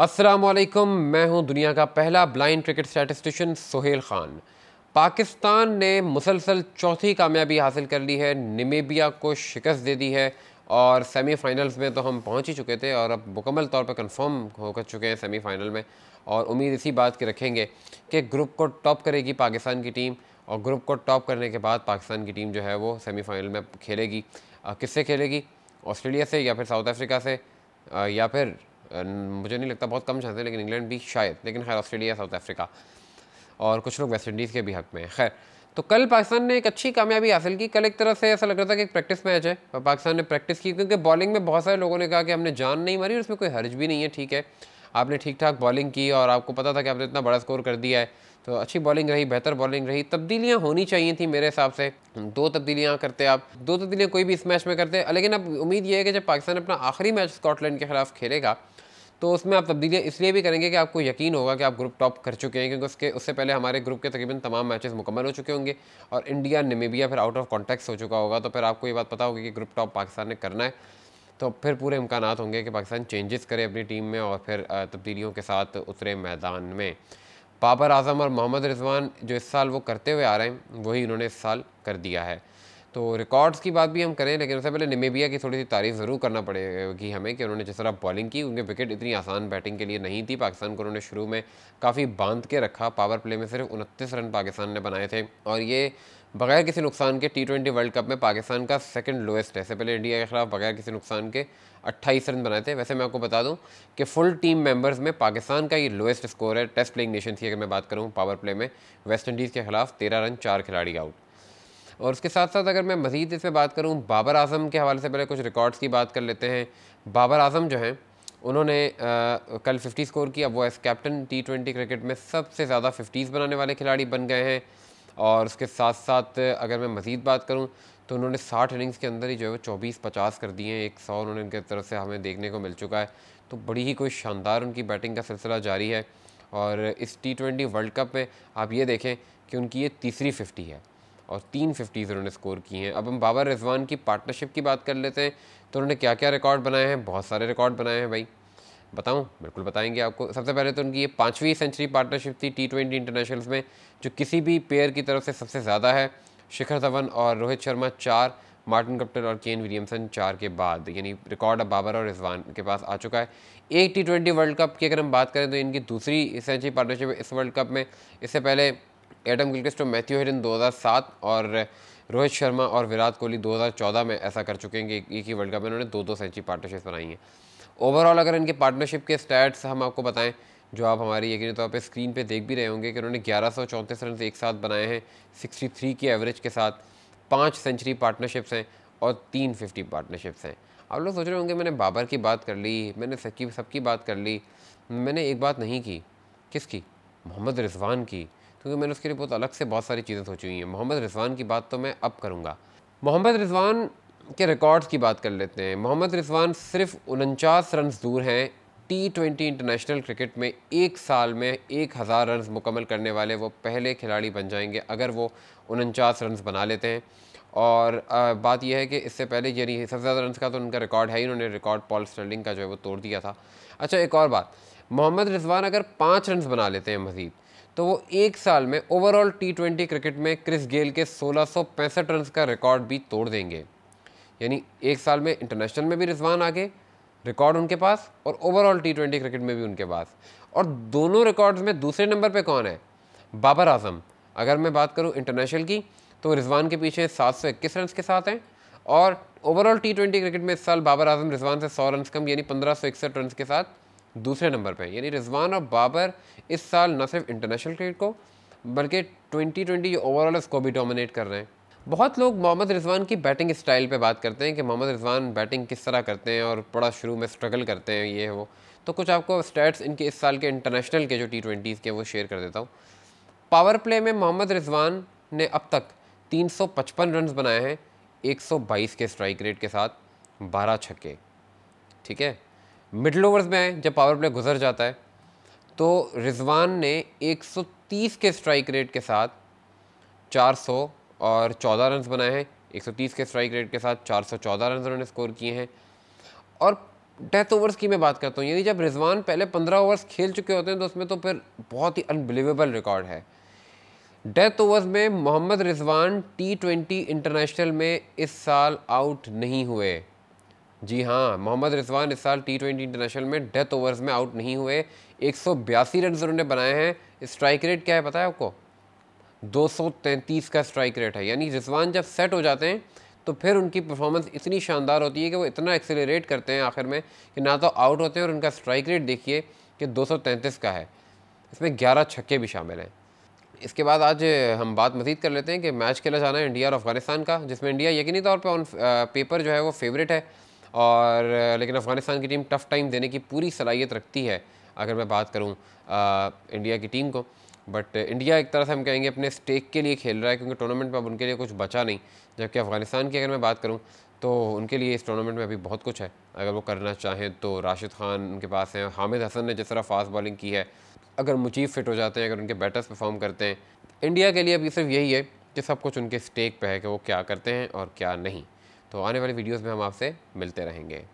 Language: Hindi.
अस्सलामुअलैकुम, मैं हूं दुनिया का पहला blind cricket statistician Sohail Khan. Pakistan ने मुसलसल चौथी कामयाबी हासिल कर ली है, नमीबिया को शिकस्त दे दी है और सेमीफ़ाइनल्स में तो हम पहुंच ही चुके थे और अब मुकम्मल तौर पर कंफर्म होकर चुके हैं सेमीफ़ाइनल में। और उम्मीद इसी बात की रखेंगे कि ग्रुप को टॉप करेगी पाकिस्तान की टीम और ग्रुप को टॉप करने के बाद पाकिस्तान की टीम जो है वो सेमीफ़ाइनल में खेलेगी। किससे खेलेगी? ऑस्ट्रेलिया से या फिर साउथ अफ्रीका से या फिर मुझे नहीं लगता, बहुत कम चांस है, लेकिन इंग्लैंड भी शायद, लेकिन खैर ऑस्ट्रेलिया, साउथ अफ्रीका और कुछ लोग वेस्ट इंडीज़ के भी हक में हैं। खैर, तो कल पाकिस्तान ने एक अच्छी कामयाबी हासिल की। कल एक तरह से ऐसा लग रहा था कि एक प्रैक्टिस मैच है और पाकिस्तान ने प्रैक्टिस की, क्योंकि बॉलिंग में बहुत सारे लोगों ने कहा कि हमने जान नहीं मारी और उसमें कोई हर्ज भी नहीं है। ठीक है, आपने ठीक ठाक बॉलिंग की और आपको पता था कि आपने इतना बड़ा स्कोर कर दिया है, तो अच्छी बॉलिंग रही, बेहतर बॉलिंग रही। तब्दीलियाँ होनी चाहिए थी मेरे हिसाब से, 2 तब्दीलियाँ करते आप, 2 तब्दीलियाँ कोई भी इस मैच में करते। लेकिन अब उम्मीद ये है कि जब पाकिस्तान अपना आखिरी मैच स्कॉटलैंड के खिलाफ खेलेगा तो उसमें आप तब्दीलियाँ इसलिए भी करेंगे कि आपको यकीन होगा कि आप ग्रुप टॉप कर चुके हैं, क्योंकि उससे पहले हमारे ग्रुप के तकरीबन तमाम मैचेस मुकम्मल हो चुके होंगे और इंडिया, नमीबिया फिर आउट ऑफ कॉन्टेक्स्ट हो चुका होगा। तो फिर आपको ये बात पता होगी कि ग्रुप टॉप पाकिस्तान ने करना है, तो फिर पूरे इम्कानात होंगे कि पाकिस्तान चेंजेस करे अपनी टीम में और फिर तब्दीलियों के साथ उतरे मैदान में। बाबर आजम और मोहम्मद रिजवान जो इस साल वो करते हुए आ रहे हैं, वही उन्होंने इस साल कर दिया है। तो रिकॉर्ड्स की बात भी हम करें, लेकिन उससे पहले नमीबिया की थोड़ी सी तारीफ ज़रूर करना पड़ेगी हमें कि उन्होंने जिस तरह बॉलिंग की, उनके विकेट इतनी आसान बैटिंग के लिए नहीं थी। पाकिस्तान को उन्होंने शुरू में काफ़ी बांध के रखा। पावर प्ले में सिर्फ 29 रन पाकिस्तान ने बनाए थे और ये बगैर किसी नुकसान के T20 वर्ल्ड कप में पाकिस्तान का सेकंड लोएस्ट है। इससे पहले इंडिया के खिलाफ बगैर किसी नुकसान के 28 रन बनाए थे। वैसे मैं आपको बता दूं कि फुल टीम मेंबर्स में पाकिस्तान का ये लोएस्ट स्कोर है टेस्ट प्लेइंग नेशन की। अगर मैं बात करूं पावर प्ले में, वेस्ट इंडीज़ के खिलाफ 13 रन 4 खिलाड़ी आउट। और उसके साथ साथ अगर मैं मज़ीद इस पर बात करूँ बाबर आजम के हवाले से, पहले कुछ रिकॉर्ड्स की बात कर लेते हैं। बाबर आजम जो हैं उन्होंने कल 50 स्कोर किया। वो एज कैप्टन T20 क्रिकेट में सबसे ज़्यादा 50s बनाने वाले खिलाड़ी बन गए हैं। और उसके साथ साथ अगर मैं मज़ीद बात करूँ तो उन्होंने 60 इनिंग्स के अंदर ही जो है वो 24-50 कर दिए हैं। 100 उन्होंने उनकी तरफ से हमें देखने को मिल चुका है। तो बड़ी ही कोई शानदार उनकी बैटिंग का सिलसिला जारी है और इस T20 वर्ल्ड कप में आप ये देखें कि उनकी ये तीसरी 50 है और 3 50s उन्होंने स्कोर की हैं। अब हम बाबर रिजवान की पार्टनरशिप की बात कर लेते हैं। तो उन्होंने क्या क्या रिकॉर्ड बनाए हैं? बहुत सारे रिकॉर्ड बनाए हैं भाई। बताऊं? बिल्कुल बताएंगे आपको। सबसे पहले तो उनकी ये 5वीं सेंचुरी पार्टनरशिप थी T20 इंटरनेशनल्स में, जो किसी भी पेयर की तरफ से सबसे ज़्यादा है। शिखर धवन और रोहित शर्मा 4, मार्टिन गप्टिल और केन विलियमसन 4 के बाद, यानी रिकॉर्ड अब बाबर और रिजवान के पास आ चुका है। एक T20 वर्ल्ड कप की अगर हम बात करें तो इनकी दूसरी सेंचुरी पार्टनरशिप है इस वर्ल्ड कप में। इससे पहले एडम गिलक्रिस्ट और मैथ्यू हेडन 2007 और रोहित शर्मा और विराट कोहली 2014 में ऐसा कर चुके हैं कि एक ही वर्ल्ड कप में उन्होंने 2-2 सेंचुरी पार्टनरशिप बनाई हैं। ओवरऑल अगर इनके पार्टनरशिप के स्टैट्स हम आपको बताएं, जो आप हमारी यकीनी तौर पे स्क्रीन पे देख भी रहे होंगे, कि उन्होंने 1134 रन एक साथ बनाए हैं 63 की एवरेज के साथ। 5 सेंचुरी पार्टनरशिप्स हैं और 3 50 पार्टनरशिप्स हैं। आप लोग सोच रहे होंगे मैंने बाबर की बात कर ली, मैंने सबकी बात कर ली, मैंने एक बात नहीं की। किसकी? मोहम्मद रिजवान की, क्योंकि मैंने उसके लिए बहुत अलग से बहुत सारी चीज़ें सोची हुई हैं। मोहम्मद रिजवान की बात तो मैं अब करूँगा। मोहम्मद रिजवान के रिकॉर्ड्स की बात कर लेते हैं। मोहम्मद रिजवान सिर्फ 49 रन दूर हैं T20 इंटरनेशनल क्रिकेट में एक साल में 1000 रन मुकम्मल करने वाले वो पहले खिलाड़ी बन जाएंगे अगर वो 49 रन बना लेते हैं। और बात यह है कि इससे पहले यानी सबसे ज़्यादा रन का तो उनका रिकॉर्ड है ही, उन्होंने रिकॉर्ड पॉल स्टर्लिंग का जो है वो तोड़ दिया था। अच्छा, एक और बात, मोहम्मद रिजवान अगर 5 रन बना लेते हैं मज़ीद तो वो एक साल में ओवरऑल T20 क्रिकेट में क्रिस गेल के 1665 रन का रिकॉर्ड भी तोड़ देंगे। यानी एक साल में इंटरनेशनल में भी रिजवान आगे रिकॉर्ड उनके पास और ओवरऑल T20 क्रिकेट में भी उनके पास। और दोनों रिकॉर्ड्स में दूसरे नंबर पे कौन है? बाबर आजम। अगर मैं बात करूं इंटरनेशनल की तो रिजवान के पीछे 721 रन के साथ हैं और ओवरऑल T20 क्रिकेट में इस साल बाबर आजम रिजवान से 100 रन कम यानी 1561 रन के साथ दूसरे नंबर पे। यानी रिजवान और बाबर इस साल न सिर्फ इंटरनेशनल क्रिकेट को बल्कि 2020 ओवरऑल इसको भी डोमिनेट कर रहे हैं। बहुत लोग मोहम्मद रिजवान की बैटिंग स्टाइल पे बात करते हैं कि मोहम्मद रिजवान बैटिंग किस तरह करते हैं और बड़ा शुरू में स्ट्रगल करते हैं, ये वो। तो कुछ आपको स्टैट्स इनके इस साल के इंटरनेशनल के जो T20s के वो शेयर कर देता हूँ। पावर प्ले में मोहम्मद रिजवान ने अब तक 355 रन बनाए हैं 122 के स्ट्राइक रेट के साथ, 12 छक्के। ठीक है, मिडल ओवर्स में जब पावर प्ले गुजर जाता है तो रिजवान ने 130 के स्ट्राइक रेट के साथ 414 रन बनाए हैं। 130 के स्ट्राइक रेट के साथ 414 रन उन्होंने स्कोर किए हैं। और डेथ ओवर्स की मैं बात करता हूँ, यानी जब रिजवान पहले 15 ओवर्स खेल चुके होते हैं तो उसमें तो फिर बहुत ही अनबिलीवेबल रिकॉर्ड है। डेथ ओवर्स में मोहम्मद रिजवान T20 इंटरनेशनल में इस साल आउट नहीं हुए। जी हाँ, मोहम्मद रिजवान इस साल T20 इंटरनेशनल में डेथ ओवर्स में आउट नहीं हुए। 182 रन उन्होंने बनाए हैं। स्ट्राइक रेट क्या है पता है आपको? 233 का स्ट्राइक रेट है। यानी रिजवान जब सेट हो जाते हैं तो फिर उनकी परफॉर्मेंस इतनी शानदार होती है कि वो इतना एक्सेलरेट करते हैं आखिर में कि ना तो आउट होते हैं, और उनका स्ट्राइक रेट देखिए कि 233 का है। इसमें 11 छक्के भी शामिल हैं। इसके बाद आज हम बात मज़ीद कर लेते हैं कि मैच खेला जाना है इंडिया और अफ़गानिस्तान का, जिसमें इंडिया यकीनी तौर पे ऑन पेपर जो है वो फेवरेट है, और लेकिन अफ़गानिस्तान की टीम टफ़ टाइम देने की पूरी सलाहियत रखती है अगर मैं बात करूँ इंडिया की टीम को। बट इंडिया एक तरह से हम कहेंगे अपने स्टेक के लिए खेल रहा है, क्योंकि टूर्नामेंट में अब उनके लिए कुछ बचा नहीं। जबकि अफ़गानिस्तान की अगर मैं बात करूँ तो उनके लिए इस टूर्नामेंट में अभी बहुत कुछ है, अगर वो करना चाहें तो। राशिद खान उनके पास हैं, हामिद हसन ने जिस तरह फास्ट बॉलिंग की है, अगर मुजीब फिट हो जाते हैं, अगर उनके बैटर्स परफॉर्म करते हैं, इंडिया के लिए अभी सिर्फ यही है कि सब कुछ उनके स्टेक पे है कि वो क्या करते हैं और क्या नहीं। तो आने वाली वीडियोस में हम आपसे मिलते रहेंगे।